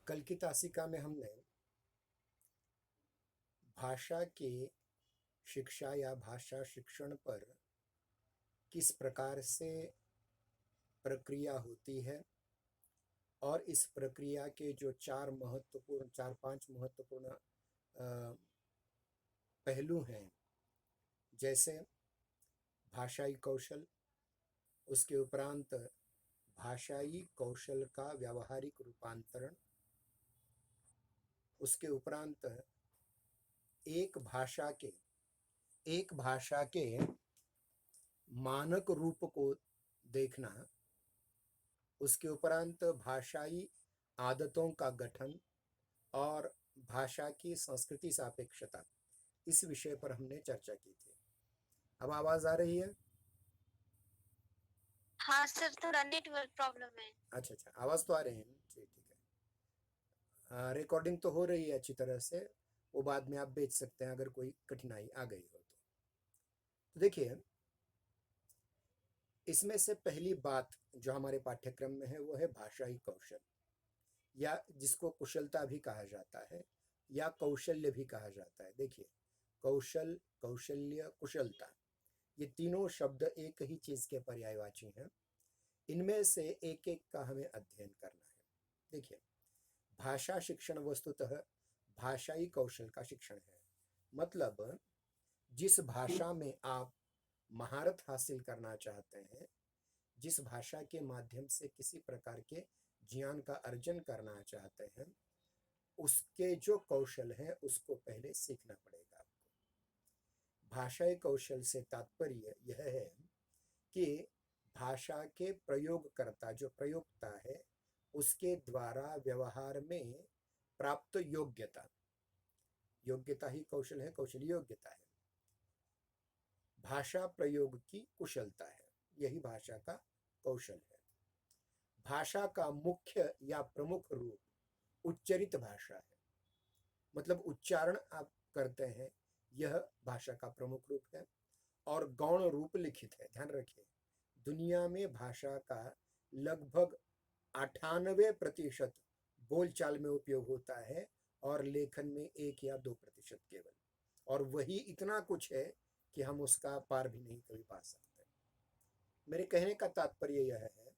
कल की तासिका में हमने भाषा के शिक्षा या भाषा शिक्षण पर किस प्रकार से प्रक्रिया होती है और इस प्रक्रिया के जो चार पांच महत्वपूर्ण पहलू हैं, जैसे भाषाई कौशल, उसके उपरांत भाषाई कौशल का व्यावहारिक रूपांतरण, उसके उपरांत एक भाषा के मानक रूप को देखना, उसके उपरांत भाषाई आदतों का गठन और भाषा की संस्कृति सापेक्षता, इस विषय पर हमने चर्चा की थी। अब आवाज आ रही है? हाँ सर, थोड़ा नेटवर्क प्रॉब्लम है। अच्छा, आवाज तो आ रही है ना? ठीक है। रिकॉर्डिंग तो हो रही है अच्छी तरह से, वो बाद में आप बेच सकते हैं अगर कोई कठिनाई आ गई हो तो देखिए, इसमें से पहली बात जो हमारे पाठ्यक्रम में है वो है भाषाई कौशल, या जिसको कुशलता भी कहा जाता है या कौशल्य भी कहा जाता है। देखिए, कौशल, कौशल्य, कुशलता, ये तीनों शब्द एक ही चीज के पर्यायवाची हैं। इनमें से एक एक का हमें अध्ययन करना है। देखिए, भाषा शिक्षण वस्तुतः भाषाई कौशल का शिक्षण है। मतलब जिस भाषा में आप महारत हासिल करना चाहते हैं, जिस भाषा के माध्यम से किसी प्रकार के ज्ञान का अर्जन करना चाहते हैं, उसके जो कौशल है उसको पहले सीखना पड़ेगा आपको। भाषाई कौशल से तात्पर्य यह है कि भाषा के प्रयोगकर्ता, जो प्रयोक्ता है, उसके द्वारा व्यवहार में प्राप्त योग्यता, योग्यता ही कौशल है, कौशल योग्यता है। भाषा प्रयोग की कुशलता है, यही भाषा का कौशल है। भाषा का मुख्य या प्रमुख रूप उच्चरित भाषा है, मतलब उच्चारण आप करते हैं, यह भाषा का प्रमुख रूप है। और गौण रूप लिखित है। ध्यान रखिए, दुनिया में भाषा का लगभग 98% बोलचाल में उपयोग होता है और लेखन में 1 या 2% केवल, और वही इतना कुछ है कि हम उसका पार भी नहीं कभी पा सकते। मेरे कहने का तात्पर्य यह है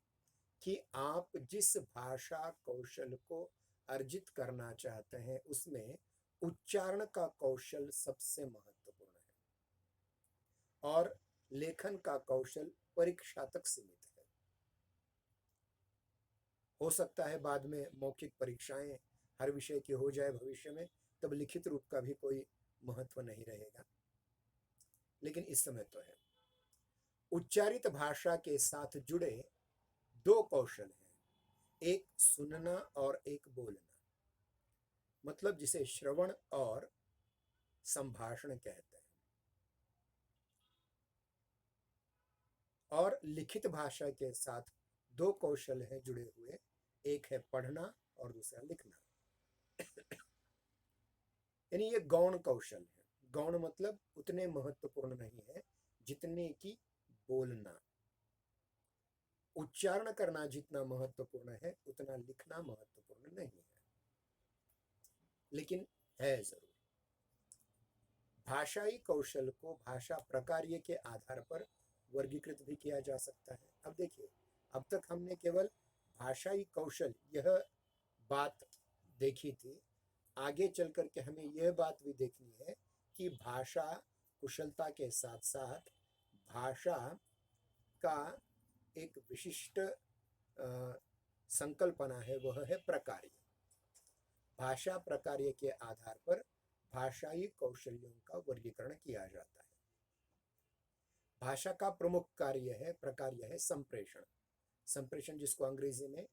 कि आप जिस भाषा कौशल को अर्जित करना चाहते हैं उसमें उच्चारण का कौशल सबसे महत्वपूर्ण है, और लेखन का कौशल परीक्षा तक सीमित है। हो सकता है बाद में मौखिक परीक्षाएं हर विषय की हो जाए भविष्य में, तब लिखित रूप का भी कोई महत्व नहीं रहेगा, लेकिन इस समय तो है। उच्चारित भाषा के साथ जुड़े 2 कौशल हैं, एक सुनना और एक बोलना, मतलब जिसे श्रवण और संभाषण कहते हैं। और लिखित भाषा के साथ 2 कौशल हैं जुड़े हुए, एक है पढ़ना और दूसरा लिखना। यानी ये गौण कौशल है। गौण मतलब उतने महत्वपूर्ण नहीं है जितने की बोलना। उच्चारण करना जितना महत्वपूर्ण है उतना लिखना महत्वपूर्ण नहीं है, लेकिन है जरूर। भाषाई कौशल को भाषा प्रकार्य के आधार पर वर्गीकृत भी किया जा सकता है। अब देखिए, अब तक हमने केवल भाषाई कौशल यह बात देखी थी। आगे चल कर के हमें यह बात भी देखनी है कि भाषा कुशलता के साथ साथ भाषा का एक विशिष्ट संकल्पना है, वह है प्रकार्य। भाषा प्रकार्य के आधार पर भाषाई कौशल्यों का वर्गीकरण किया जाता है। भाषा का प्रमुख प्रकार्य है संप्रेषण। संप्रेषण जिसको अंग्रेजी में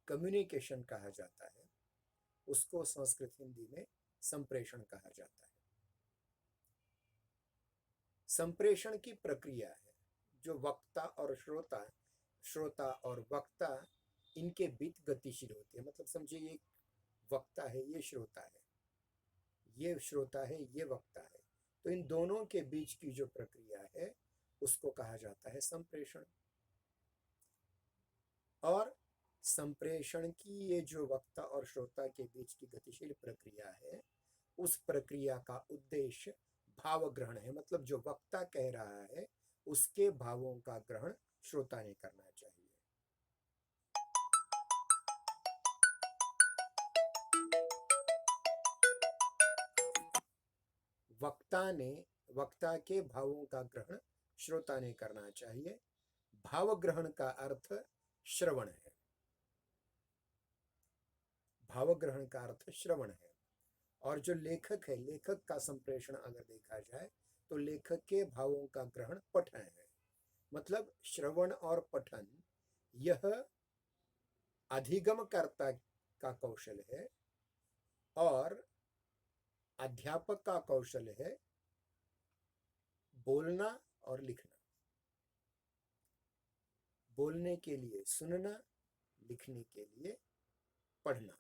कम्युनिकेशन कहा जाता है, उसको संस्कृत हिंदी में संप्रेषण कहा जाता है। संप्रेषण की प्रक्रिया है जो वक्ता और श्रोता और वक्ता, इनके बीच गतिशील होती है। मतलब समझिए, ये वक्ता है, ये श्रोता है, ये श्रोता है, ये वक्ता है, तो इन दोनों के बीच की जो प्रक्रिया है उसको कहा जाता है संप्रेषण। और संप्रेषण की ये जो वक्ता और श्रोता के बीच की गतिशील प्रक्रिया है, उस प्रक्रिया का उद्देश्य भाव ग्रहण है। मतलब जो वक्ता कह रहा है उसके भावों का ग्रहण श्रोता ने करना चाहिए। वक्ता के भावों का ग्रहण श्रोता ने करना चाहिए। भाव ग्रहण का अर्थ श्रवण है। भाव ग्रहण का अर्थ श्रवण है। और जो लेखक है, लेखक का संप्रेषण अगर देखा जाए तो लेखक के भावों का ग्रहण पठन है। मतलब श्रवण और पठन यह अधिगमकर्ता का कौशल है और अध्यापक का कौशल है बोलना और लिखना। बोलने के लिए सुनना, लिखने के लिए पढ़ना।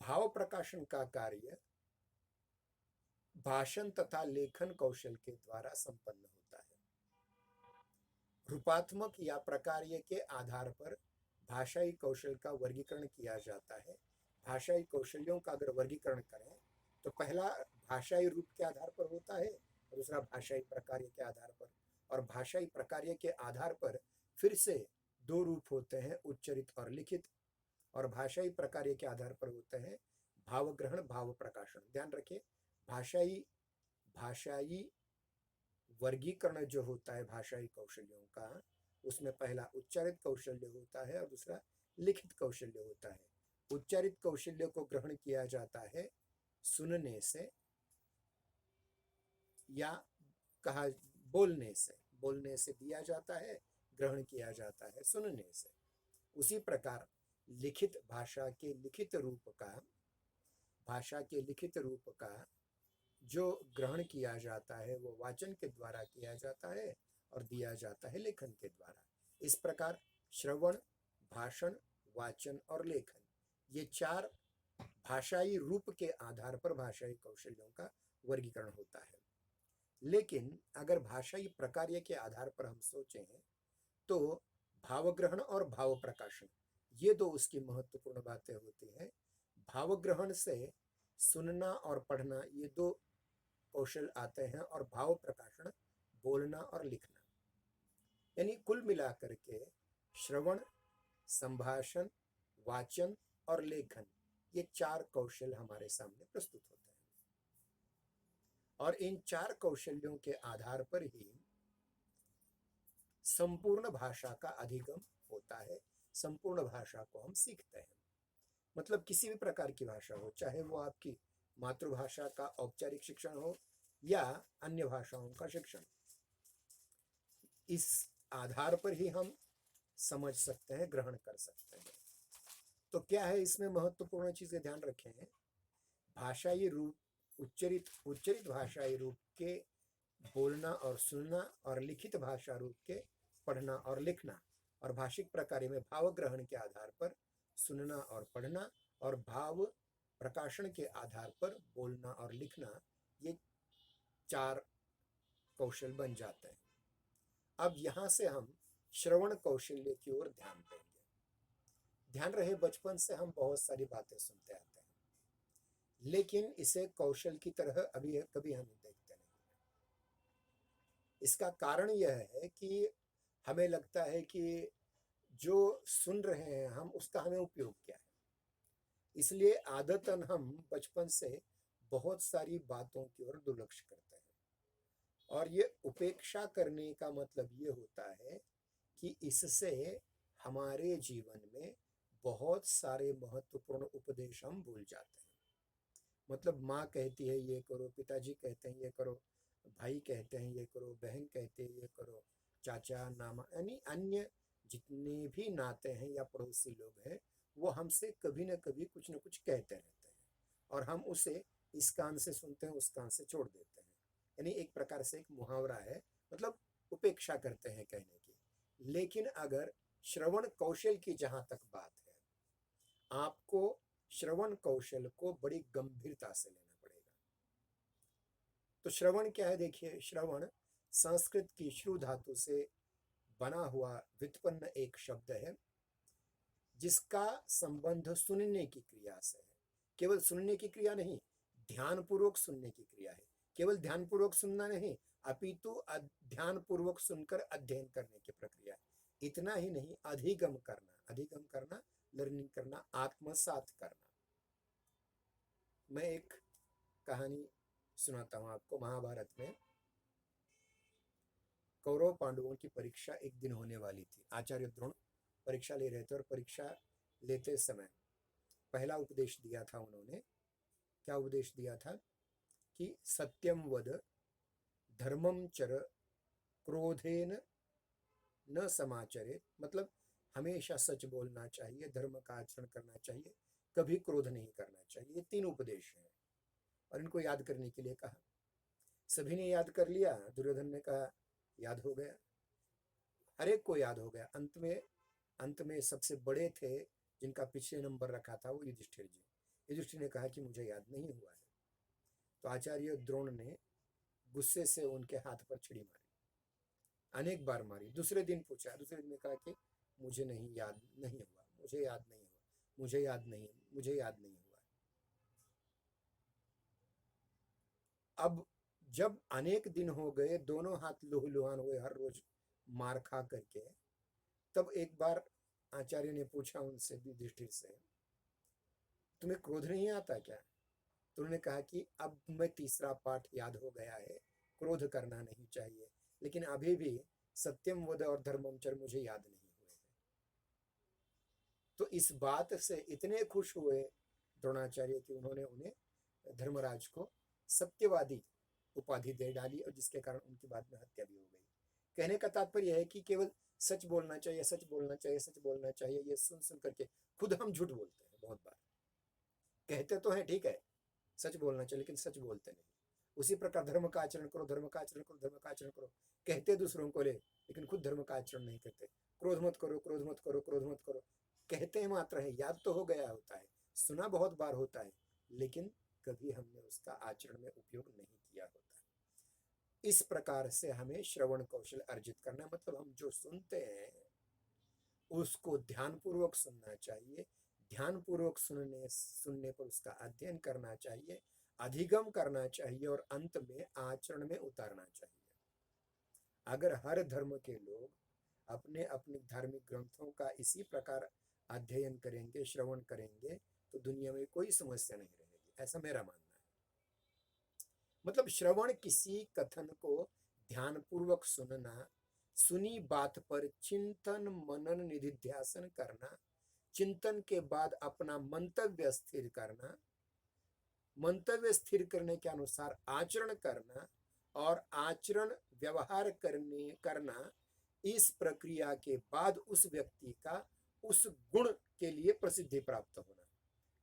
भाव प्रकाशन का कार्य भाषण तथा लेखन कौशल के द्वारा संपन्न होता है। रूपात्मक या प्रकार्य के आधार पर भाषाई कौशल का वर्गीकरण किया जाता है। भाषाई कौशल्यों का अगर वर्गीकरण करें तो पहला भाषाई रूप के आधार पर होता है, दूसरा भाषाई प्रकार्य के आधार पर। और भाषाई प्रकार्य के आधार पर फिर से दो रूप होते हैं, उच्चरित और लिखित। और भाषाई प्रकार्य के आधार पर होते हैं भाव ग्रहण, भाव प्रकाशन। ध्यान रखें, भाषाई वर्गीकरण जो होता है भाषाई कौशल्यों का, उसमें पहला उच्चारित कौशल्य होता है और दूसरा लिखित कौशल्य होता है। उच्चारित कौशल्य को ग्रहण किया जाता है सुनने से या कहा बोलने से दिया जाता है, ग्रहण किया जाता है सुनने से। उसी प्रकार लिखित भाषा के लिखित रूप का जो ग्रहण किया जाता है वो वाचन के द्वारा किया जाता है और दिया जाता है लेखन के द्वारा। इस प्रकार श्रवण, भाषण, वाचन और लेखन, ये चार भाषाई रूप के आधार पर भाषाई कौशल्यों का वर्गीकरण होता है। लेकिन अगर भाषाई प्रकार्य के आधार पर हम सोचें तो भाव ग्रहण और भाव प्रकाशन, ये दो उसकी महत्वपूर्ण बातें होती हैं। भाव ग्रहण से सुनना और पढ़ना, ये दो कौशल आते हैं, और भाव प्रकाशन बोलना और लिखना। यानी कुल मिलाकर के श्रवण, संभाषण, वाचन और लेखन, ये चार कौशल हमारे सामने प्रस्तुत होते हैं। और इन चार कौशल्यों के आधार पर ही संपूर्ण भाषा का अधिगम होता है, संपूर्ण भाषा को हम सीखते हैं। मतलब किसी भी प्रकार की भाषा हो, चाहे वो आपकी मातृभाषा का औपचारिक शिक्षण हो या अन्य भाषाओं का शिक्षण, इस आधार पर ही हम समझ सकते हैं, ग्रहण कर सकते हैं। तो क्या है इसमें महत्वपूर्ण चीजें ध्यान रखें। भाषाई रूप, उच्चरित भाषाई रूप के बोलना और सुनना, और लिखित भाषा रूप के पढ़ना और लिखना, और भाषिक प्रकार में भाव ग्रहण के आधार पर सुनना और पढ़ना, और भाव प्रकाशन के आधार पर बोलना और लिखना, ये चार कौशल बन जाते हैं। अब यहाँ से हम श्रवण कौशल्य की ओर ध्यान देंगे। ध्यान रहे, बचपन से हम बहुत सारी बातें सुनते आते हैं, लेकिन इसे कौशल की तरह अभी कभी हम देखते नहीं। इसका कारण यह है कि हमें लगता है कि जो सुन रहे हैं हम, उसका हमें उपयोग क्या है। इसलिए आदतन हम बचपन से बहुत सारी बातों की ओर दुर्लक्ष करते हैं। और ये उपेक्षा करने का मतलब ये होता है कि इससे हमारे जीवन में बहुत सारे महत्वपूर्ण उपदेश हम भूल जाते हैं। मतलब माँ कहती है ये करो, पिताजी कहते हैं ये करो, भाई कहते हैं ये करो, बहन कहते हैं ये करो, चाचा, नामा, यानी अन्य जितने भी नाते हैं या पड़ोसी लोग हैं, वो हमसे कभी न कभी कुछ न कुछ कहते रहते हैं, और हम उसे इस कान से सुनते हैं, उस कान से छोड़ देते हैं। यानी एक प्रकार से एक मुहावरा है, मतलब उपेक्षा करते हैं कहने की। लेकिन अगर श्रवण कौशल की जहां तक बात है, आपको श्रवण कौशल को बड़ी गंभीरता से लेना पड़ेगा। तो श्रवण क्या है? देखिए, श्रवण संस्कृत की श्रु धातु से बना हुआ व्युत्पन्न एक शब्द है, जिसका संबंध सुनने की क्रिया से है। केवल सुनने की क्रिया नहीं, ध्यानपूर्वक सुनने की क्रिया है। केवल ध्यानपूर्वक सुनना नहीं, अपितु ध्यानपूर्वक सुनकर अध्ययन करने की प्रक्रिया है। इतना ही नहीं, अधिगम करना, लर्निंग करना, आत्मसात करना। मैं एक कहानी सुनाता हूं आपको। महाभारत में कौरव पांडवों की परीक्षा एक दिन होने वाली थी। आचार्य द्रोण परीक्षा ले रहे थे और परीक्षा लेते समय पहला उपदेश दिया था उन्होंने। क्या उपदेश दिया था? कि सत्यम वद, धर्मम चर, क्रोधेन न समाचरे। मतलब हमेशा सच बोलना चाहिए, धर्म का आचरण करना चाहिए, कभी क्रोध नहीं करना चाहिए। ये 3 उपदेश हैं और इनको याद करने के लिए कहा। सभी ने याद कर लिया। दुर्योधन ने कहा याद हो गया, हर एक को याद हो गया। अंत में सबसे बड़े थे, जिनका पिछले नंबर रखा था, वो युधिष्ठिर जी। युधिष्ठिर ने कहा कि मुझे याद नहीं हुआ है। तो आचार्य द्रोण ने गुस्से से उनके हाथ पर छड़ी मारी, अनेक बार मारी। दूसरे दिन पूछा, दूसरे दिन कहा कि मुझे याद नहीं हुआ, मुझे याद नहीं हुआ, मुझे याद नहीं हुआ। अब जब अनेक दिन हो गए, दोनों हाथ लुहुलुहान हुए हर रोज मार खा करके, तब एक बार आचार्य ने पूछा उनसे, युधिष्ठिर से, तुम्हें क्रोध नहीं आता क्या? तो उन्होंने कहा कि अब मैं तीसरा पाठ याद हो गया है, क्रोध करना नहीं चाहिए, लेकिन अभी भी सत्यम वद और धर्मम चर मुझे याद नहीं हुए हैं। तो इस बात से इतने खुश हुए द्रोणाचार्य कि उन्होंने उन्हें, धर्मराज को, सत्यवादी उपाधि दे डाली और जिसके कारण उनकी बाद में हत्या भी हो गई। कहने का तात्पर्य है कि केवल सच बोलना चाहिए, सच बोलना चाहिए, सच बोलना चाहिए, ये सुन सुन करके खुद हम झूठ बोलते हैं। बहुत बार कहते तो हैं ठीक है सच बोलना चाहिए, लेकिन सच बोलते नहीं। उसी प्रकार धर्म का आचरण करो, धर्म का आचरण करो, धर्म का आचरण करो, कहते दूसरों को लेकिन खुद धर्म का आचरण नहीं करते। क्रोध मत करो, क्रोध मत करो, क्रोध मत करो, कहते मात्र है, याद तो हो गया होता है, सुना बहुत बार होता है, लेकिन कभी हमने उसका आचरण में उपयोग नहीं किया होता। इस प्रकार से हमें श्रवण कौशल अर्जित करना, मतलब हम जो सुनते हैं उसको ध्यानपूर्वक सुनना चाहिए, ध्यानपूर्वक सुनने पर उसका अध्ययन करना चाहिए, अधिगम करना चाहिए और अंत में आचरण में उतारना चाहिए। अगर हर धर्म के लोग अपने अपने धार्मिक ग्रंथों का इसी प्रकार अध्ययन करेंगे, श्रवण करेंगे, तो दुनिया में कोई समस्या नहीं रहेगी, ऐसा मेरा मानना है। मतलब श्रवण किसी कथन को ध्यानपूर्वक सुनना, सुनी बात पर चिंतन मनन निधिध्यासन करना, चिंतन के बाद अपना मंतव्य स्थिर करना, मंतव्य स्थिर करने के अनुसार आचरण करना और आचरण व्यवहार करना, इस प्रक्रिया के बाद उस व्यक्ति का उस गुण के लिए प्रसिद्धि प्राप्त होना।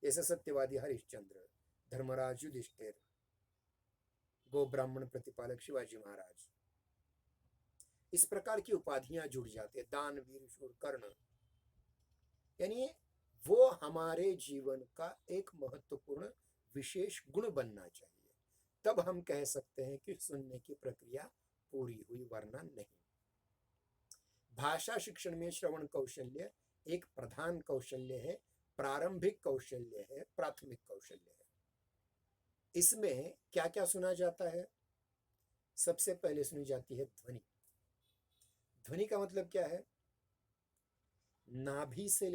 जैसे सत्यवादी हरिश्चंद्र, धर्मराज युधिष्ठिर, गो ब्राह्मण प्रतिपालक शिवाजी महाराज, इस प्रकार की उपाधियां जुड़ जाती है। दान वीर शूर कर्ण, यानी वो हमारे जीवन का एक महत्वपूर्ण विशेष गुण बनना चाहिए, तब हम कह सकते हैं कि सुनने की प्रक्रिया पूरी हुई, वरना नहीं। भाषा शिक्षण में श्रवण कौशल्य एक प्रधान कौशल्य है, प्रारंभिक कौशल्य है, प्राथमिक कौशल्य है। इसमें क्या क्या सुना जाता है? सबसे पहले सुनी जाती है ध्वनि। ध्वनि का मतलब क्या है? नाभि से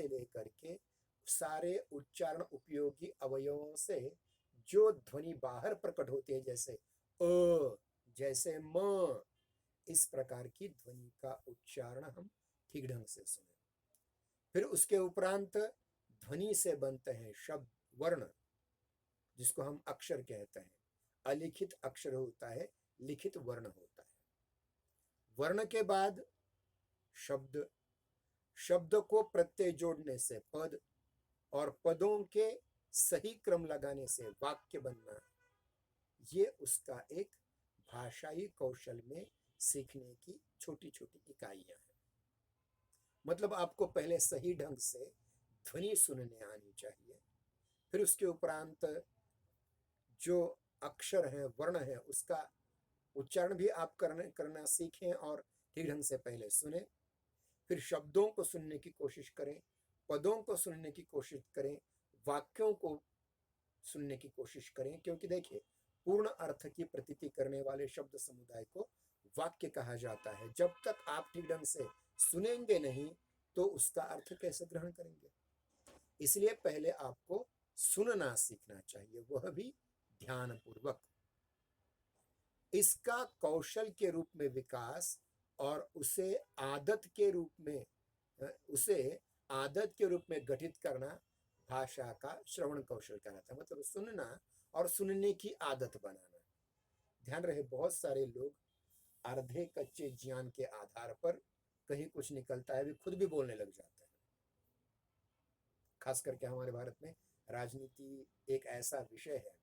लेकर के सारे उच्चारण उपयोगी अवयवों से जो ध्वनि बाहर प्रकट होती है, जैसे अ, जैसे म, इस प्रकार की ध्वनि का उच्चारण हम ठीक ढंग से सुने। फिर उसके उपरांत ध्वनि से बनते हैं शब्द, वर्ण, जिसको हम अक्षर कहते हैं। अलिखित अक्षर होता है, लिखित वर्ण होता है। वर्ण के बाद शब्द, शब्द को प्रत्यय जोड़ने से पद, और पदों के सही क्रम लगाने से वाक्य बनना, ये उसका एक भाषाई कौशल में सीखने की छोटी छोटी इकाइयां हैं। मतलब आपको पहले सही ढंग से ध्वनि सुनने आनी चाहिए, फिर उसके उपरांत जो अक्षर है, वर्ण है, उसका उच्चारण भी आप करना सीखें और ठीक ढंग से पहले सुने। फिर शब्दों को सुनने की कोशिश करें, पदों को सुनने की कोशिश करें, वाक्यों को सुनने की कोशिश करें, क्योंकि देखिए पूर्ण अर्थ की प्रतीति करने वाले शब्द समुदाय को वाक्य कहा जाता है। जब तक आप ठीक ढंग से सुनेंगे नहीं तो उसका अर्थ कैसे ग्रहण करेंगे? इसलिए पहले आपको सुनना सीखना चाहिए, वह भी ध्यानपूर्वक। इसका कौशल के रूप में विकास और उसे आदत के रूप में गठित करना भाषा का श्रवण कौशल कहलाता है। मतलब सुनना और सुनने की आदत बनाना। ध्यान रहे, बहुत सारे लोग आधे कच्चे ज्ञान के आधार पर कहीं कुछ निकलता है वे खुद भी बोलने लग जाते हैं। खास करके हमारे भारत में राजनीति एक ऐसा विषय है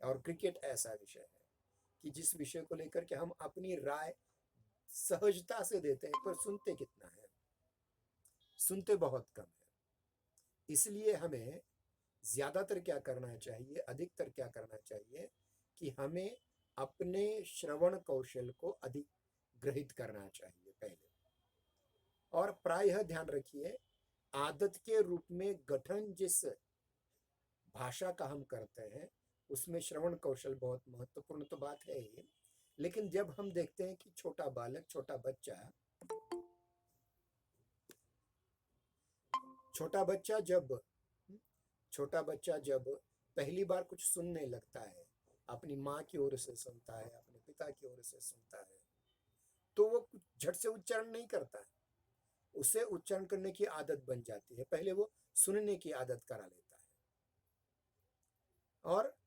और क्रिकेट ऐसा विषय है कि जिस विषय को लेकर के हम अपनी राय सहजता से देते हैं, पर सुनते कितना है? सुनते बहुत कम है। इसलिए हमें ज्यादातर क्या करना चाहिए, अधिकतर क्या करना चाहिए कि हमें अपने श्रवण कौशल को अधिक ग्रहित करना चाहिए पहले। और प्रायः ध्यान रखिए, आदत के रूप में गठन जिस भाषा का हम करते हैं उसमें श्रवण कौशल बहुत महत्वपूर्ण तो बात है ही, लेकिन जब हम देखते हैं कि छोटा बालक, छोटा बच्चा जब पहली बार कुछ सुनने लगता है, अपनी माँ की ओर से सुनता है, अपने पिता की ओर से सुनता है, तो वो झट से उच्चारण नहीं करता है, उसे उच्चारण करने की आदत बन जाती है। पहले वो सुनने की आदत करा लेता है। और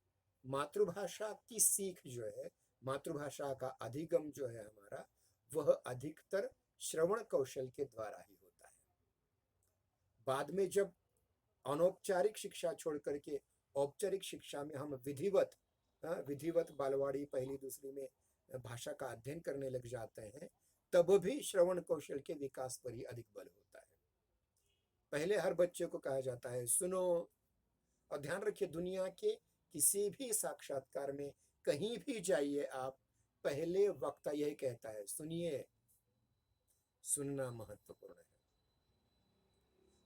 मातृभाषा की सीख जो है, मातृभाषा का अधिगम जो है हमारा, वह अधिकतर श्रवण कौशल के द्वारा ही होता है। बाद में जब अनौपचारिक शिक्षा छोड़ करके औपचारिक शिक्षा में हम विधिवत बालवाड़ी पहली दूसरी में भाषा का अध्ययन करने लग जाते हैं, तब भी श्रवण कौशल के विकास पर ही अधिक बल होता है। पहले हर बच्चे को कहा जाता है सुनो। और ध्यान रखिए, दुनिया के किसी भी साक्षात्कार में कहीं भी जाइए आप, पहले वक्ता यही कहता है सुनिए। सुनना महत्वपूर्ण है।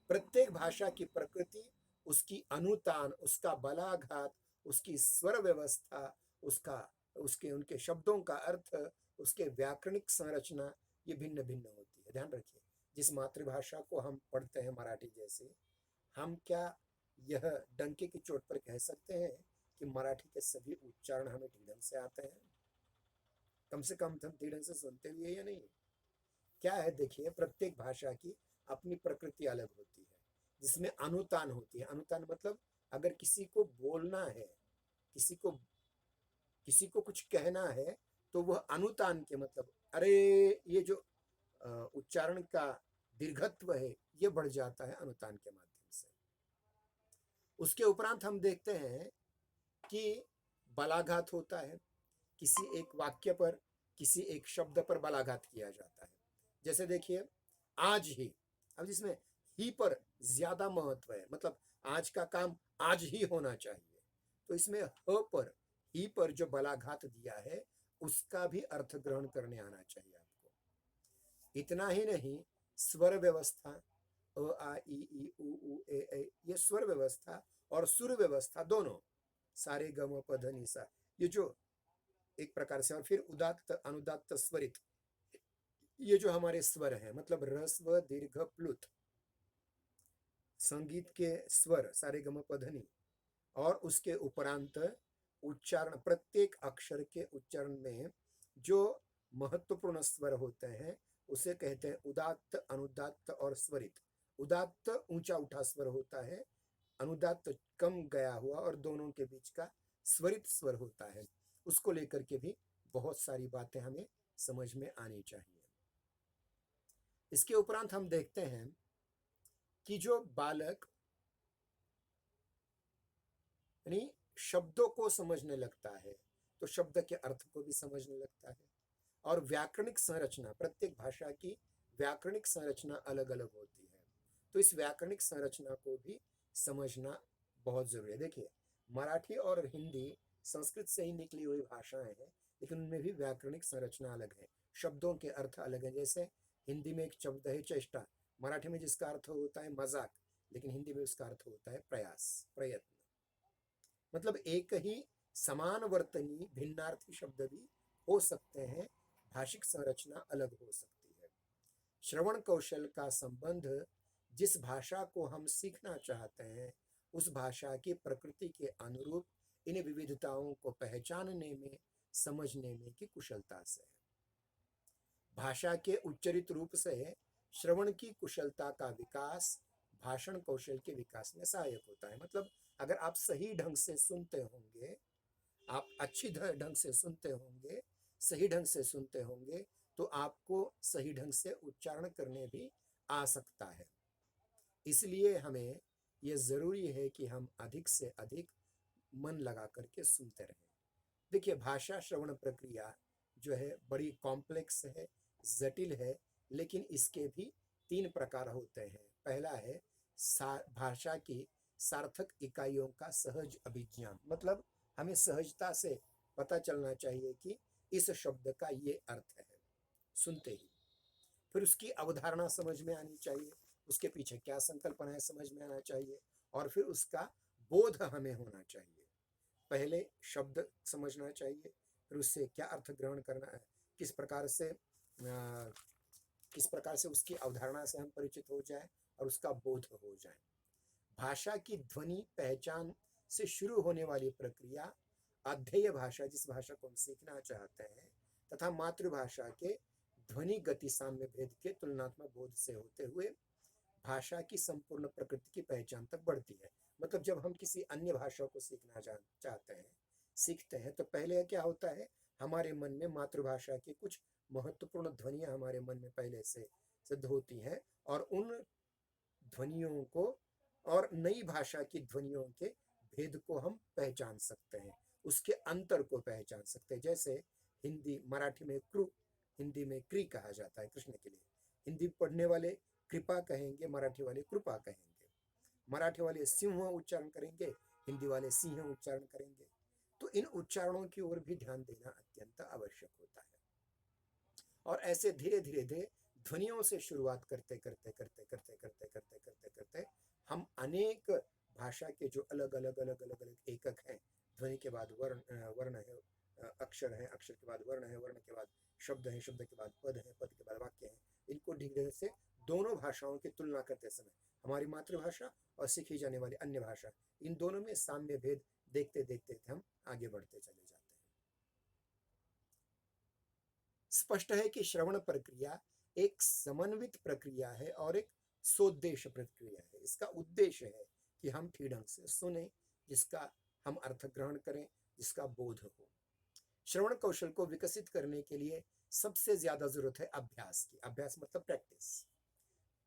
प्रत्येक भाषा की प्रकृति, उसकी अनुतान, उसका बलाघात, उसकी स्वर व्यवस्था, उनके शब्दों का अर्थ, उसके व्याकरणिक संरचना, ये भिन्न भिन्न होती है। ध्यान रखिए, जिस मातृभाषा को हम पढ़ते हैं मराठी जैसे, हम क्या यह डंके की चोट पर कह सकते हैं कि मराठी के सभी उच्चारण हमें ठीक ढंग से आते हैं? कम से कम हम ठीक ढंग से सुनते हुए या नहीं? क्या है, देखिए, प्रत्येक भाषा की अपनी प्रकृति अलग होती है, जिसमें अनुतान होती है। अनुतान मतलब अगर किसी को बोलना है, किसी को कुछ कहना है, तो वह अनुतान के मतलब, अरे ये जो उच्चारण का दीर्घत्व है ये बढ़ जाता है अनुतान के माध्यम से। उसके उपरांत हम देखते हैं कि बलाघात होता है। किसी एक वाक्य पर, किसी एक शब्द पर बलाघात किया जाता है। जैसे देखिए, आज ही, अब जिसमें ही पर ज्यादा महत्व है, मतलब आज का काम आज ही होना चाहिए, तो इसमें ही पर जो बलाघात दिया है उसका भी अर्थ ग्रहण करने आना चाहिए आपको। इतना ही नहीं, स्वर व्यवस्था, अ आ इ ई उ ए ये स्वर व्यवस्था और सुर व्यवस्था दोनों, सारे ग म प ध नि सा, ये जो एक प्रकार से, और फिर उदात्त अनुदात्त स्वरित, ये जो हमारे स्वर हैं, मतलब ह्रस्व दीर्घ प्लुत, संगीत के स्वर सारे ग म प ध नि, और उसके उपरांत उच्चारण, प्रत्येक अक्षर के उच्चारण में जो महत्वपूर्ण स्वर होते हैं उसे कहते हैं उदात्त, अनुदात्त और स्वरित। उदात्त ऊंचा उठा स्वर होता है, अनुदात्त कम गया हुआ और दोनों के बीच का स्वरित स्वर होता है। उसको लेकर के भी बहुत सारी बातें हमें समझ में आनी चाहिए। इसके उपरांत हम देखते हैं कि जो बालक यानी शब्दों को समझने लगता है तो शब्द के अर्थ को भी समझने लगता है। और व्याकरणिक संरचना, प्रत्येक भाषा की व्याकरणिक संरचना अलग अलग होती है, तो इस व्याकरणिक संरचना को भी समझना बहुत जरूरी है। देखिए, मराठी और हिंदी संस्कृत से ही निकली हुई भाषाएं हैं, लेकिन उनमें भी व्याकरणिक संरचना अलग है, शब्दों के अर्थ अलग है। जैसे हिंदी में एक शब्द है चेष्टा, मराठी में जिसका अर्थ होता है मजाक, लेकिन हिंदी में उसका अर्थ होता है प्रयास, प्रयत्न। मतलब एक ही समान वर्तनी भिन्नार्थी शब्द भी हो सकते हैं, भाषिक संरचना अलग हो सकती है। श्रवण कौशल का संबंध जिस भाषा को हम सीखना चाहते हैं उस भाषा की प्रकृति के अनुरूप इन विविधताओं को पहचानने में, समझने में की कुशलता से है। भाषा के उच्चरित रूप से श्रवण की कुशलता का विकास भाषण कौशल के विकास में सहायक होता है। मतलब अगर आप सही ढंग से सुनते होंगे, आप अच्छी ढंग से सुनते होंगे, सही ढंग से सुनते होंगे, तो आपको सही ढंग से उच्चारण करने भी आ सकता है। इसलिए हमें यह जरूरी है कि हम अधिक से अधिक मन लगा करके सुनते रहें। देखिए, भाषा श्रवण प्रक्रिया जो है बड़ी कॉम्प्लेक्स है, जटिल है, लेकिन इसके भी 3 प्रकार होते हैं। पहला है भाषा की सार्थक इकाइयों का सहज अभिज्ञान, मतलब हमें सहजता से पता चलना चाहिए कि इस शब्द का ये अर्थ है सुनते ही। फिर उसकी अवधारणा समझ में आनी चाहिए, उसके पीछे क्या संकल्पना है समझ में आना चाहिए, और फिर उसका बोध हमें होना चाहिए। पहले शब्द समझना चाहिए, फिर उससे क्या अर्थ ग्रहण करना है, किस प्रकार से उसकी अवधारणा से हम परिचित हो जाए और उसका बोध हो जाए। भाषा की ध्वनि पहचान से शुरू होने वाली प्रक्रिया अध्येय भाषा, जिस भाषा को हम सीखना चाहते हैं, तथा मातृभाषा के ध्वनि गति साम्य भेद के तुलनात्मक बोध से होते हुए भाषा की संपूर्ण प्रकृति की पहचान तक बढ़ती है। मतलब जब हम किसी अन्य भाषा को सीखना सीखते हैं तो पहले क्या होता है, हमारे मन में मातृभाषा की कुछ महत्वपूर्ण ध्वनियां हमारे मन में पहले से सिद्ध होती हैं, और उन ध्वनियों को और नई भाषा की ध्वनियों के भेद को हम पहचान सकते हैं, उसके अंतर को पहचान सकते हैं। जैसे हिंदी, मराठी में कृ, हिंदी में क्री कहा जाता है कृष्ण के लिए। हिंदी पढ़ने वाले कृपा कहेंगे, मराठी वाले कृपा कहेंगे। मराठी वाले सिंह उच्चारण करेंगे, हिंदी वाले सिंह उच्चारण करेंगे। तो इन उच्चारणों की ओर भी ध्यान देना अत्यंत आवश्यक होता है। और ऐसे धीरे धीरे धीरे ध्वनियों से शुरुआत करते करते करते करते करते करते करते करते हम अनेक भाषा के जो अलग अलग अलग अलग अलग एकक हैं, ध्वनि के बाद वर्ण है, अक्षर है, अक्षर के बाद वर्ण है, वर्ण के बाद शब्द है, शब्द के बाद पद है, पद के बाद वाक्य है, इनको धीरे से दोनों भाषाओं की तुलना करते समय हमारी मातृभाषा और सीखी जाने वाली अन्य भाषा, इन दोनों में साम्य भेद देखते देखते हम आगे बढ़ते चले जाते हैं। स्पष्ट है कि श्रवण प्रक्रिया एक समन्वित प्रक्रिया है और एक सोद्देश्य प्रक्रिया है। इसका उद्देश्य है कि हम ठीक ढंग से सुने, जिसका हम अर्थ ग्रहण करें, जिसका बोध हो। श्रवण कौशल को विकसित करने के लिए सबसे ज्यादा जरूरत है अभ्यास की। अभ्यास मतलब प्रैक्टिस।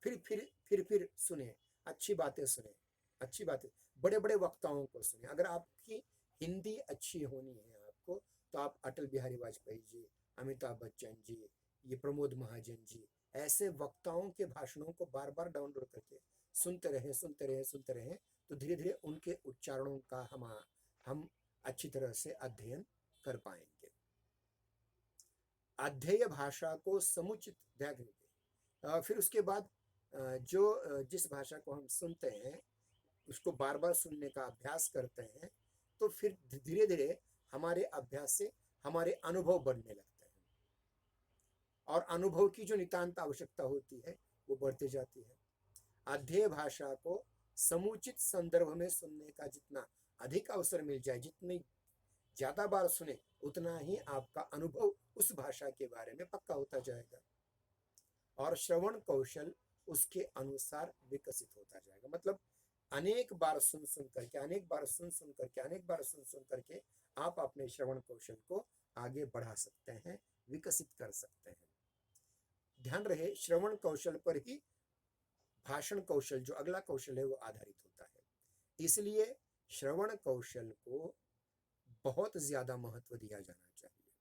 फिर सुने, अच्छी बातें सुने, अच्छी बातें, बड़े बड़े वक्ताओं को सुने। अगर आपकी हिंदी अच्छी होनी है आपको, तो आप अटल बिहारी वाजपेयी जी, अमिताभ बच्चन जी, ये प्रमोद महाजन जी, ऐसे वक्ताओं के भाषणों को बार बार डाउनलोड करके सुनते रहें सुनते रहें सुनते रहें, तो धीरे धीरे उनके उच्चारणों का हम अच्छी तरह से अध्ययन कर पाएंगे। अध्येय भाषा को समुचित ध्यान देंगे। फिर उसके बाद जिस भाषा को हम सुनते हैं उसको बार बार सुनने का अभ्यास करते हैं, तो फिर धीरे धीरे हमारे अभ्यास से हमारे अनुभव बढ़ने लगते हैं, और अनुभव की जो नितांत आवश्यकता होती है वो बढ़ती जाती है। अध्येय भाषा को समुचित संदर्भ में सुनने का जितना अधिक अवसर मिल जाए, जितनी ज्यादा बार सुने, उतना ही आपका अनुभव उस भाषा के बारे में पक्का होता जाएगा, और श्रवण कौशल उसके अनुसार विकसित होता जाएगा। मतलब अनेक बार सुन सुन करके, अनेक बार सुन सुन करके, अनेक बार सुन सुन करके आप अपने श्रवण कौशल को आगे बढ़ा सकते हैं, विकसित कर सकते हैं। ध्यान रहे, श्रवण कौशल पर ही भाषण कौशल, जो अगला कौशल है, वो आधारित होता है। इसलिए श्रवण कौशल को बहुत ज्यादा महत्व दिया जाना चाहिए,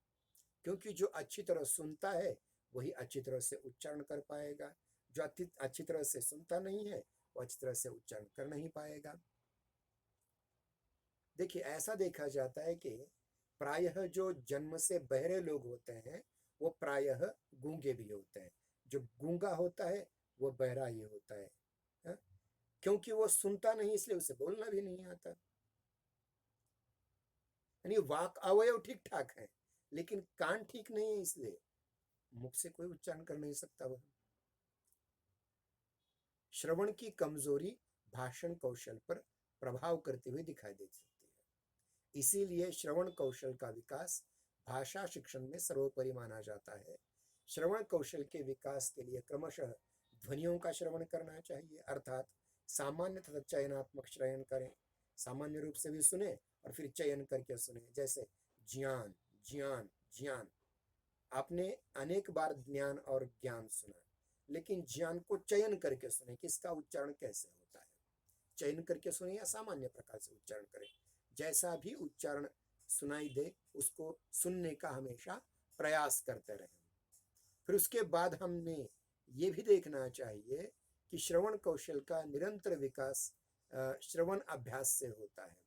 क्योंकि जो अच्छी तरह सुनता है वही अच्छी तरह से उच्चारण कर पाएगा। जो अच्छी तरह से सुनता नहीं है वो अच्छी तरह से उच्चारण कर नहीं पाएगा। देखिए, ऐसा देखा जाता है कि प्रायः जो जन्म से बहरे लोग होते हैं वो प्रायः गूंगे भी होते हैं। जो गूंगा होता है वो बहरा ही होता है, हाँ? क्योंकि वो सुनता नहीं इसलिए उसे बोलना भी नहीं आता। यानी वाक अवयव ठीक ठाक है लेकिन कान ठीक नहीं है, इसलिए मुख से कोई उच्चारण कर नहीं सकता वह। श्रवण की कमजोरी भाषण कौशल पर प्रभाव करते हुए दिखाई दे सकती है। इसीलिए श्रवण कौशल का विकास भाषा शिक्षण में सर्वोपरि माना जाता है। श्रवण कौशल के विकास के लिए क्रमशः ध्वनियों का श्रवण करना चाहिए, अर्थात सामान्य तथा चयनात्मक श्रवण करें। सामान्य रूप से भी सुने और फिर चयन करके सुने, जैसे ज्ञान ज्ञान ज्ञान। आपने अनेक बार ज्ञान और ज्ञान सुना, लेकिन ज्ञान को चयन करके सुने कि इसका उच्चारण कैसे होता है। चयन करके सुने या सामान्य प्रकार से उच्चारण करें, जैसा भी उच्चारण सुनाई दे उसको सुनने का हमेशा प्रयास करते रहें। फिर उसके बाद हमने ये भी देखना चाहिए कि श्रवण कौशल का निरंतर विकास श्रवण अभ्यास से होता है,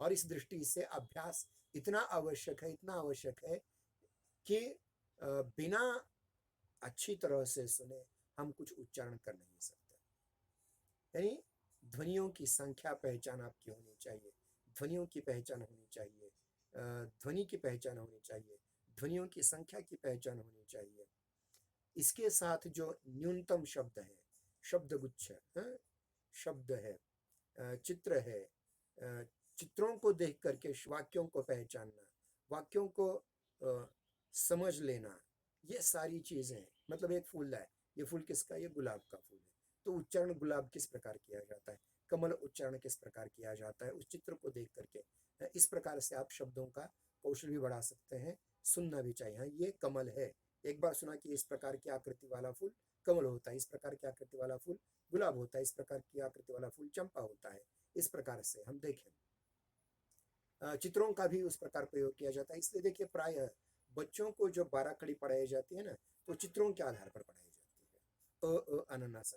और इस दृष्टि से अभ्यास इतना आवश्यक है, इतना आवश्यक है कि बिना अच्छी तरह से सुने हम कुछ उच्चारण कर नहीं सकते। यानी ध्वनियों की संख्या पहचान आपकी होनी चाहिए, ध्वनियों की पहचान होनी चाहिए, ध्वनि की पहचान होनी चाहिए, ध्वनियों की संख्या की पहचान होनी चाहिए। इसके साथ जो न्यूनतम शब्द है, शब्दगुच्छ, शब्द है, चित्र है, चित्रों को देख करके वाक्यों को पहचानना, वाक्यों को समझ लेना, ये सारी चीजें। मतलब एक फूल है, ये फूल किसका, ये गुलाब का फूल है, तो उच्चारण गुलाब किस प्रकार किया जाता है, कमल उच्चारण किस प्रकार किया जाता है, उस चित्र को देख करके। इस प्रकार से आप शब्दों का कौशल भी बढ़ा सकते हैं, सुनना भी चाहिए। हाँ, ये कमल है, एक बार सुना कि इस प्रकार की आकृति वाला फूल कमल होता है, इस प्रकार की आकृति वाला फूल गुलाब होता है, इस प्रकार की आकृति वाला फूल चंपा होता है। इस प्रकार से हम देखें, चित्रों का भी उस प्रकार प्रयोग किया जाता है। इसलिए देखिए, प्रायः बच्चों को जो 12 कड़ी पढ़ाई जाती है ना, तो चित्रों के आधार पर पढ़ाई जाती है। अनन्नास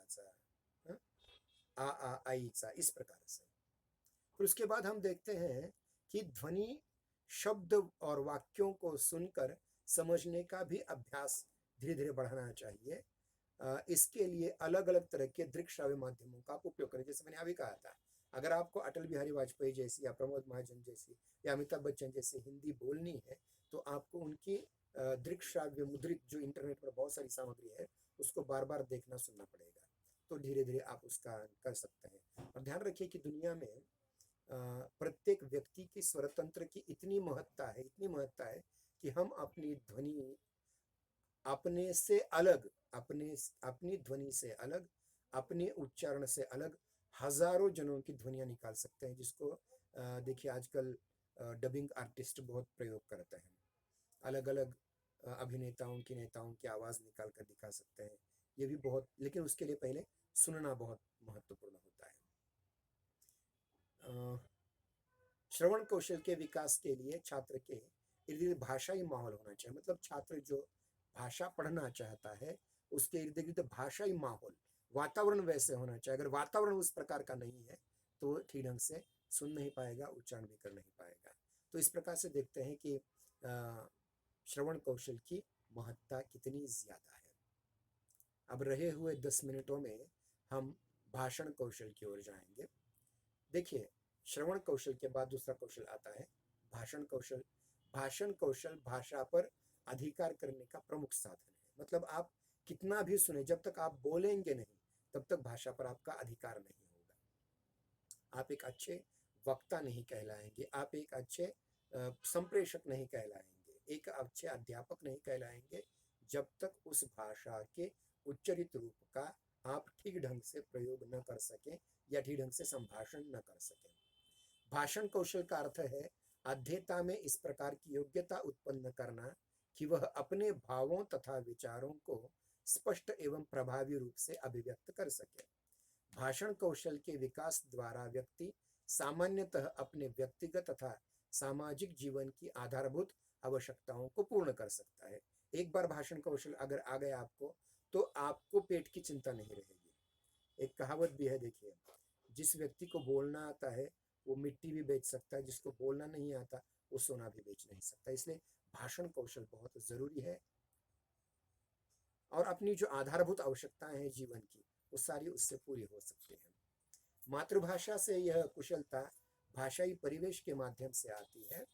आ आई सा, इस प्रकार से। फिर उसके बाद हम देखते हैं कि ध्वनि शब्द और वाक्यों को सुनकर समझने का भी अभ्यास धीरे धीरे बढ़ाना चाहिए। इसके लिए अलग अलग तरह के दृक् श्राव्य माध्यमों का आप उपयोग करें। जैसे मैंने अभी कहा था, अगर आपको अटल बिहारी वाजपेयी जैसी या प्रमोद महाजन जैसी या अमिताभ बच्चन जैसी हिंदी बोलनी है, तो आपको उनकी दृक् श्राव्य मुद्रित जो इंटरनेट पर बहुत सारी सामग्री है उसको बार बार देखना सुनना पड़ेगा, तो धीरे धीरे आप उसका कर सकते हैं। और ध्यान रखिए कि दुनिया में प्रत्येक व्यक्ति की स्वरतंत्र की इतनी महत्ता है, इतनी महत्ता है कि हम अपनी ध्वनि अपने से अलग, अपनी ध्वनि से अलग, अपने उच्चारण से अलग हजारों जनों की ध्वनियां निकाल सकते हैं, जिसको देखिए आजकल डबिंग आर्टिस्ट बहुत प्रयोग करते हैं। अलग अलग अभिनेताओं की, नेताओं की आवाज निकाल कर दिखा सकते हैं। ये भी बहुत, लेकिन उसके लिए पहले सुनना बहुत महत्वपूर्ण होता है। श्रवण कौशल के विकास के लिए छात्र के इर्द गिर्द भाषाई माहौल होना चाहिए। मतलब छात्र जो भाषा पढ़ना चाहता है उसके इर्द गिर्द भाषाई माहौल, वातावरण वैसे होना चाहिए। अगर वातावरण उस प्रकार का नहीं है तो ठीक ढंग से सुन नहीं पाएगा, उच्चारण भी कर नहीं पाएगा। तो इस प्रकार से देखते हैं कि श्रवण कौशल की महत्ता कितनी ज्यादा है। अब रहे हुए 10 मिनटों में हम भाषण कौशल की ओर जाएंगे। देखिए, श्रवण कौशल के बाद दूसरा कौशल आता है भाषण कौशल। भाषण कौशल भाषा पर अधिकार करने का प्रमुख साधन है। मतलब आप कितना भी सुने, जब तक आप बोलेंगे नहीं तब तक भाषा पर आपका अधिकार नहीं होगा। आप एक अच्छे वक्ता नहीं कहलाएंगे, आप एक अच्छे संप्रेषक नहीं कहलाएंगे, एक अच्छे अध्यापक नहीं कहलाएंगे, जब तक उस भाषा के उच्चरित रूप का आप ठीक ढंग से प्रयोग न कर सकें या ठीक ढंग से संभाषण न कर सकें। भाषण कौशल का अर्थ है अध्येता में इस प्रकार की योग्यता उत्पन्न करना कि वह अपने भावों तथा विचारों को स्पष्ट एवं प्रभावी रूप से अभिव्यक्त कर सके। भाषण कौशल के विकास द्वारा व्यक्ति सामान्यतः अपने व्यक्तिगत तथा सामाजिक जीवन की आधारभूत आवश्यकताओं को पूर्ण कर सकता है। एक बार भाषण कौशल अगर आ गया आपको, तो आपको पेट की चिंता नहीं रहेगी। एक कहावत भी है, देखिए, जिस व्यक्ति को बोलना आता है वो मिट्टी भी बेच सकता है, जिसको बोलना नहीं आता वो सोना भी बेच नहीं सकता। इसलिए भाषण कौशल बहुत जरूरी है। और अपनी जो आधारभूत आवश्यकताएं हैं जीवन की, वो सारी उससे पूरी हो सकती हैं। मातृभाषा से यह कुशलता भाषाई परिवेश के माध्यम से आती है,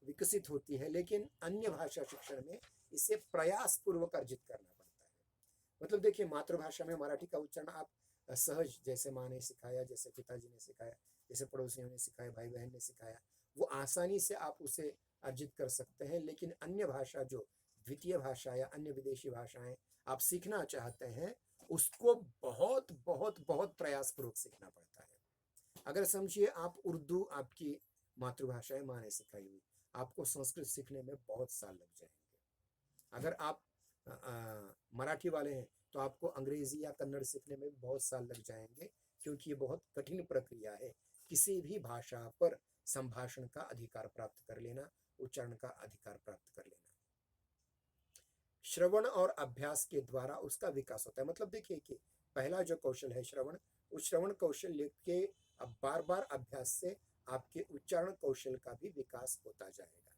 विकसित होती है, लेकिन अन्य भाषा शिक्षण में इसे प्रयास पूर्वक अर्जित करना पड़ता है। मतलब देखिए, मातृभाषा में मराठी का उच्चारण आप सहज, जैसे माँ ने सिखाया, जैसे पिताजी ने सिखाया, जैसे पड़ोसियों ने सिखाया, भाई बहन ने सिखाया, वो आसानी से आप उसे अर्जित कर सकते हैं। लेकिन अन्य भाषा, जो द्वितीय भाषा या अन्य विदेशी भाषाएं आप सीखना चाहते हैं, उसको बहुत बहुत बहुत प्रयासपूर्वक सीखना पड़ता है। अगर समझिए, आप उर्दू आपकी मातृभाषा है, माँ ने सिखाई हुई, आपको संस्कृत सीखने में बहुत साल लग जाएंगे। अगर आप मराठी वाले हैं तो आपको अंग्रेजी या कन्नड़ सीखने में बहुत साल लग जाएंगे, क्योंकि ये बहुत कठिन प्रक्रिया है किसी भी भाषा पर संभाषण का अधिकार प्राप्त कर लेना, उच्चारण का अधिकार प्राप्त कर लेना। श्रवण और अभ्यास के द्वारा उसका विकास होता है। मतलब देखिए कि पहला जो कौशल है श्रवण, उस श्रवण कौशल के अब बार बार अभ्यास से आपके उच्चारण कौशल का भी विकास होता जाएगा।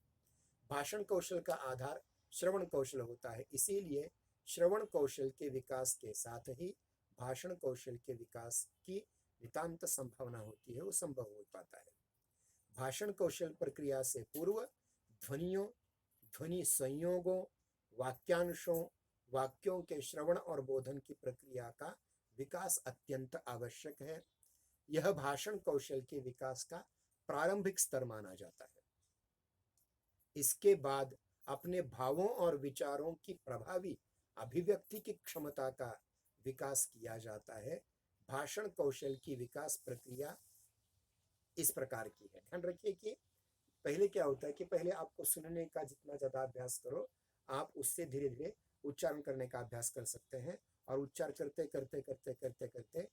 भाषण कौशल का आधार श्रवण कौशल होता है, इसीलिए श्रवण कौशल के विकास के साथ ही भाषण कौशल के विकास की नितांत संभावना होती है, वो संभव हो पाता है। भाषण कौशल प्रक्रिया से पूर्व ध्वनियों, ध्वनि संयोगों, वाक्यांशों, वाक्यों के श्रवण और बोधन की प्रक्रिया का विकास अत्यंत आवश्यक है। यह भाषण कौशल के विकास का प्रारंभिक स्तर माना जाता है। इसके बाद अपने भावों और विचारों की प्रभावी अभिव्यक्ति की क्षमता का विकास किया जाता है। भाषण कौशल की विकास प्रक्रिया इस प्रकार की है। ध्यान रखिए कि पहले क्या होता है कि पहले आपको सुनने का जितना ज्यादा अभ्यास करो, आप उससे धीरे धीरे उच्चारण करने का अभ्यास कर सकते हैं। और उच्चार करते करते करते करते करते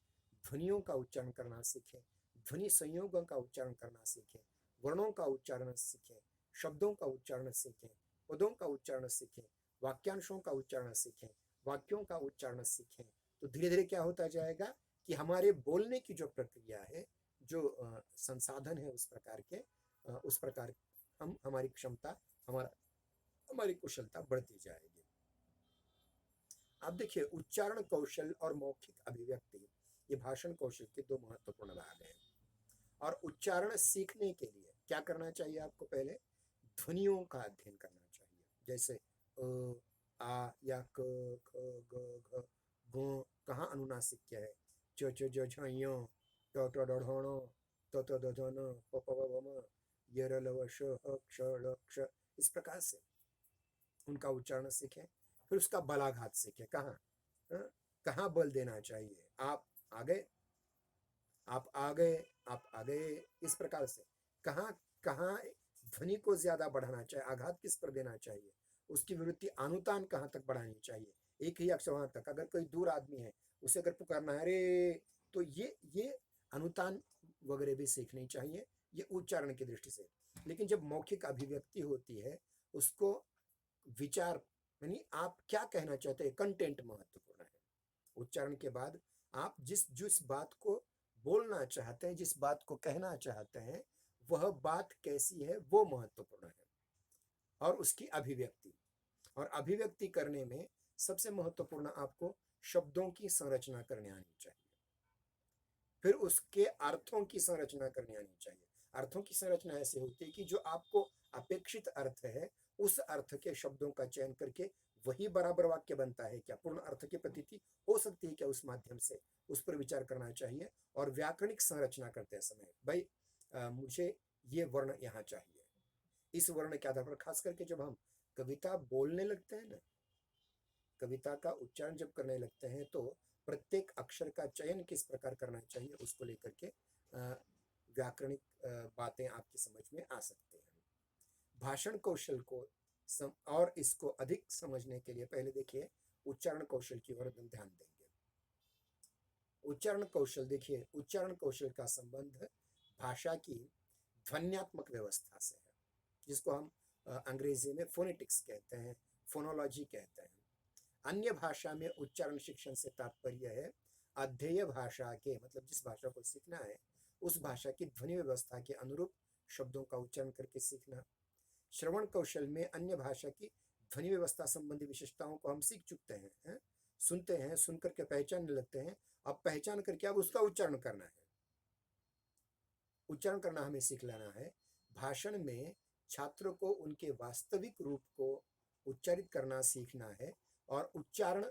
ध्वनियों का उच्चारण करना सीखें, ध्वनि संयोगों का उच्चारण करना सीखें, वर्णों का उच्चारण सीखें, शब्दों का उच्चारण सीखें, पदों का उच्चारण सीखें, वाक्यांशों का उच्चारण सीखें, वाक्यों का उच्चारण सीखें। तो धीरे धीरे क्या होता जाएगा कि हमारे बोलने की जो प्रक्रिया है, जो संसाधन है उस प्रकार के, उस प्रकार हम हमारी क्षमता, हमारी कुशलता बढ़ती जाएगी। अब देखिए, उच्चारण कौशल और मौखिक अभिव्यक्ति, ये भाषण कौशल के दो महत्वपूर्ण भाग हैं। और उच्चारण सीखने के लिए क्या करना चाहिए आपको? पहले ध्वनियों का अध्ययन करना चाहिए, जैसे अ, आ या क, ख, ग, घ, ग कहाँ अनुनासिक है, च च ज झ य, ट ट ड ढ ण, त त द ध न, प प ब भ म, य र ल व श ह क्ष ळ क्ष। इस प्रकार से उनका उच्चारण सीखें। फिर उसका बलाघात सीखें, कहाँ कहाँ बल देना चाहिए, आप आ गए, आप आ गए, आप आ गए, इस प्रकार से कहाँ कहाँ ध्वनि को ज्यादा बढ़ाना चाहिए, आघात किस पर देना चाहिए, उसकी विवृत्ति अनुतान कहाँ तक बढ़ानी चाहिए, एक ही अक्षर वहां तक। अगर कोई दूर आदमी है, उसे अगर पुकारना है अरे, तो ये अनुतान वगैरह भी सीखनी चाहिए, ये उच्चारण की दृष्टि से। लेकिन जब मौखिक अभिव्यक्ति होती है, उसको विचार, यानी आप क्या कहना चाहते हैं, कंटेंट महत्वपूर्ण है। उच्चारण के बाद आप जिस जिस बात को बोलना चाहते हैं, जिस बात को कहना चाहते हैं, वह बात कैसी है वो महत्वपूर्ण है। और उसकी अभिव्यक्ति, और अभिव्यक्ति करने में सबसे महत्वपूर्ण आपको शब्दों की संरचना करनी आनी चाहिए, फिर उसके अर्थों की संरचना करनी आनी चाहिए। अर्थों की संरचना ऐसी होती है कि जो आपको अपेक्षित अर्थ है, उस अर्थ के शब्दों का चयन करके वही बराबर वाक्य बनता है क्या, पूर्ण अर्थ की प्रतीति हो सकती है क्या, उस माध्यम से उस पर विचार करना चाहिए। और व्याकरणिक संरचना करते समय भाई मुझे ये वर्ण यहाँ चाहिए, इस वर्ण के आधार पर, खास करके जब हम कविता बोलने लगते हैं ना, कविता का उच्चारण जब करने लगते हैं, तो प्रत्येक अक्षर का चयन किस प्रकार करना चाहिए, उसको लेकर के व्याकरणिक बातें आपकी समझ में आ सकते हैं। भाषण कौशल को और इसको अधिक समझने के लिए पहले देखिए उच्चारण कौशल की ओर ध्यान देंगे। उच्चारण कौशल, देखिए उच्चारण कौशल का संबंध भाषा की ध्वन्यात्मक व्यवस्था से है, जिसको हम अंग्रेजी में फोनेटिक्स कहते हैं, फोनोलॉजी कहते हैं। अन्य भाषा में उच्चारण शिक्षण से तात्पर्य है अध्येय भाषा के, मतलब जिस भाषा को सीखना है उस भाषा की ध्वनि व्यवस्था के अनुरूप शब्दों का उच्चारण करके सीखना। श्रवण कौशल में अन्य भाषा की ध्वनि व्यवस्था संबंधी विशेषताओं को हम सीख चुकते हैं, सुनते हैं, सुन करके पहचानने लगते हैं। अब पहचान करके अब उसका उच्चारण करना है, उच्चारण करना हमें सीख लेना है। भाषण में छात्रों को उनके वास्तविक रूप को उच्चारित करना सीखना है और उच्चारण